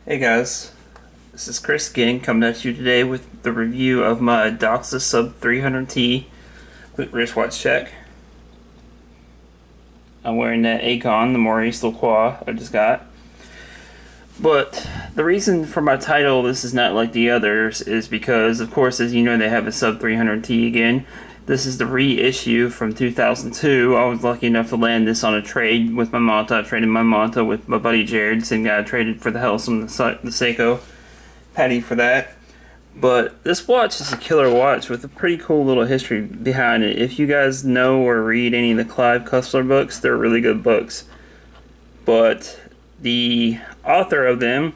Hey guys, this is Chris again coming at you today with the review of my Doxa Sub 300T quick wristwatch check. I'm wearing that Acon, the Maurice Lacroix I just got. But the reason for my title, this is not like the others, is because of course as you know they have a Sub 300T again. This is the reissue from 2002. I was lucky enough to land this on a trade with my Manta. I traded my Manta with my buddy Jared, same guy I traded for the Hellsum, the Seiko. Patty for that. But this watch is a killer watch with a pretty cool little history behind it. If you guys know or read any of the Clive Cussler books, they're really good books. But the author of them,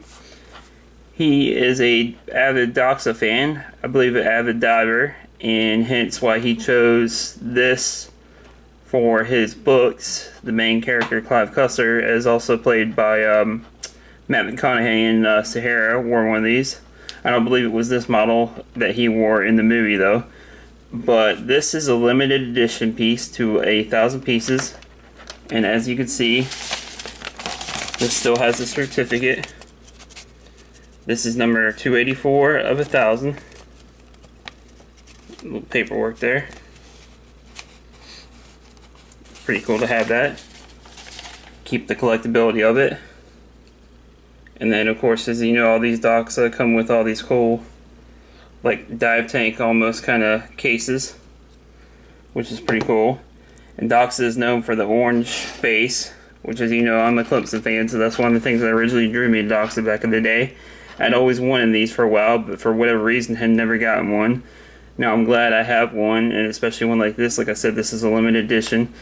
he is a avid Doxa fan, I believe an avid diver, and hence why he chose this for his books. The main character, Clive Cussler, is also played by Matt McConaughey in Sahara, wore one of these. I don't believe it was this model that he wore in the movie though. But this is a limited edition piece to 1,000 pieces. And as you can see, this still has a certificate. This is number 284 of 1,000. Little paperwork there. Pretty cool to have that. Keep the collectability of it. And then of course, as you know, all these Doxa come with all these cool like dive tank almost kind of cases, which is pretty cool. And Doxa is known for the orange face, which, as you know, I'm a Clemson fan, so that's one of the things that originally drew me to Doxa back in the day. I'd always wanted these for a while, but for whatever reason had never gotten one. Now I'm glad I have one, and especially one like this. Like I said, this is a limited edition.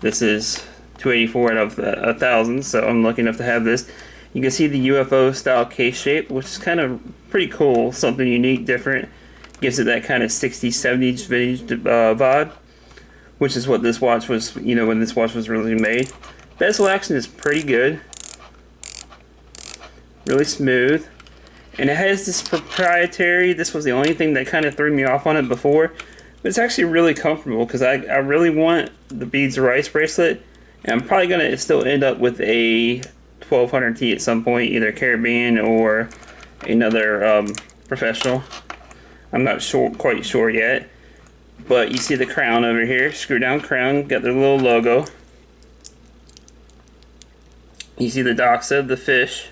This is 284 out of 1,000, so I'm lucky enough to have this. You can see the UFO style case shape, which is kind of pretty cool, something unique, different. Gives it that kind of 60s, 70s vintage vibe, which is what this watch was, you know, when this watch was really made. Bezel action is pretty good, really smooth, and it has this proprietary, this was the only thing that kind of threw me off on it before, but it's actually really comfortable because I really want the Beads of Rice bracelet, and I'm probably going to still end up with a 1200T at some point, either Caribbean or another professional. I'm not quite sure yet. But you see the crown over here, screw down crown, got their little logo. You see the Doxa, the fish.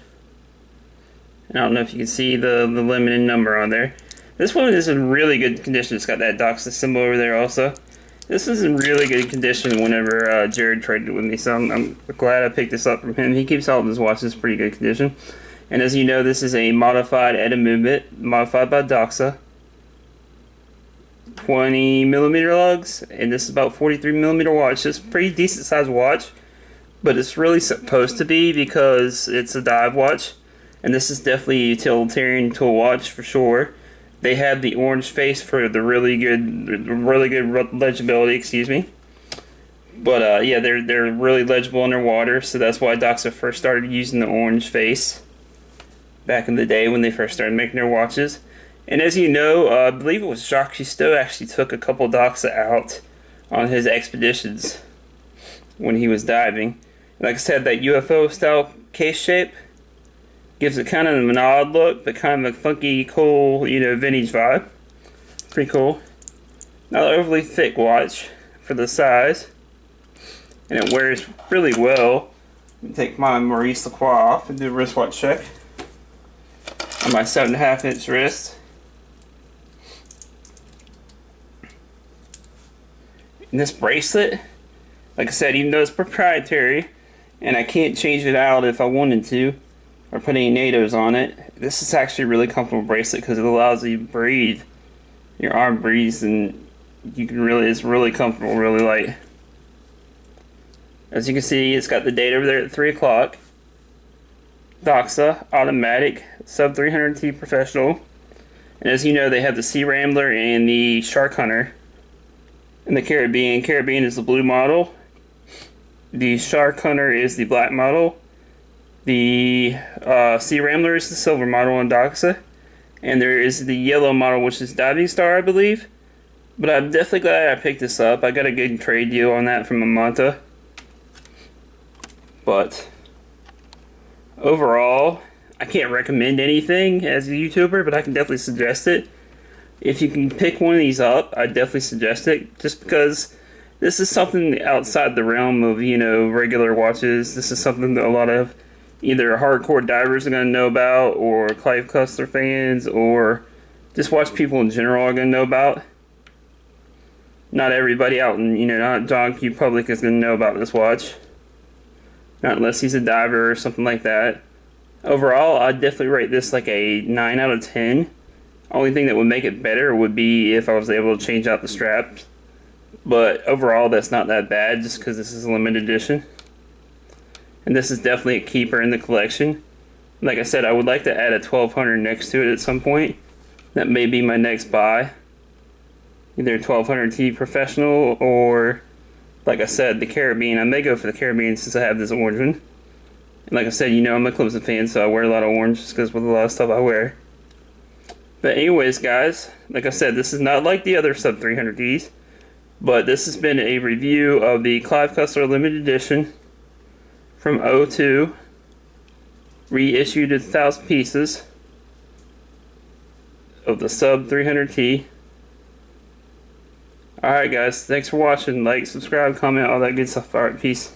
I don't know if you can see the limited number on there. This one is in really good condition. It's got that Doxa symbol over there also. This is in really good condition whenever Jared traded with me, so I'm glad I picked this up from him. He keeps all of his watches in pretty good condition. And as you know, this is a modified Edda movement, modified by Doxa. 20mm lugs, and this is about 43mm watch. It's a pretty decent sized watch, but it's really supposed to be because it's a dive watch, and this is definitely a utilitarian tool watch for sure. They have the orange face for the really good legibility, excuse me. But yeah, they're really legible underwater, so that's why Doxa first started using the orange face back in the day when they first started making their watches. And as you know, I believe it was Jacques Cousteau actually took a couple Doxa out on his expeditions when he was diving. And like I said, that UFO style case shape gives it kind of an odd look, but kind of a funky, cool, you know, vintage vibe. Pretty cool. Not an overly thick watch for the size, and it wears really well. Let me take my Maurice Lacroix off and do a wristwatch check on my 7.5-inch wrist. And this bracelet, like I said, even though it's proprietary and I can't change it out if I wanted to or put any NATOs on it, this is actually a really comfortable bracelet because it allows you to breathe. Your arm breathes, and you can it's really comfortable, really light. As you can see, it's got the date over there at 3 o'clock. Doxa automatic sub 300T professional, and as you know, they have the Sea Rambler and the Shark Hunter. In the Caribbean, Caribbean is the blue model. The Shark Hunter is the black model. The Sea Rambler is the silver model on Doxa. And there is the yellow model, which is Diving Star, I believe. But I'm definitely glad I picked this up. I got a good trade deal on that from Manta. But overall, I can't recommend anything as a YouTuber, but I can definitely suggest it. If you can pick one of these up, I definitely suggest it, just because this is something outside the realm of, you know, regular watches. This is something that a lot of either hardcore divers are going to know about, or Clive Cussler fans, or just watch people in general are going to know about. Not everybody out in, you know, not John Q. Public is going to know about this watch. Not unless he's a diver or something like that. Overall, I'd definitely rate this like a 9 out of 10. Only thing that would make it better would be if I was able to change out the straps. But overall, that's not that bad, just because this is a limited edition. And this is definitely a keeper in the collection. Like I said, I would like to add a 1200 next to it at some point. That may be my next buy. Either 1200T Professional or, like I said, the Caribbean. I may go for the Caribbean since I have this orange one. And like I said, you know I'm a Clemson fan, so I wear a lot of orange just because with a lot of stuff I wear. But anyways, guys, like I said, this is not like the other sub 300Ds. But this has been a review of the Clive Cussler Limited Edition from '02, reissued 1,000 pieces of the sub 300T. Alright guys, thanks for watching. Like, subscribe, comment, all that good stuff. Alright, peace.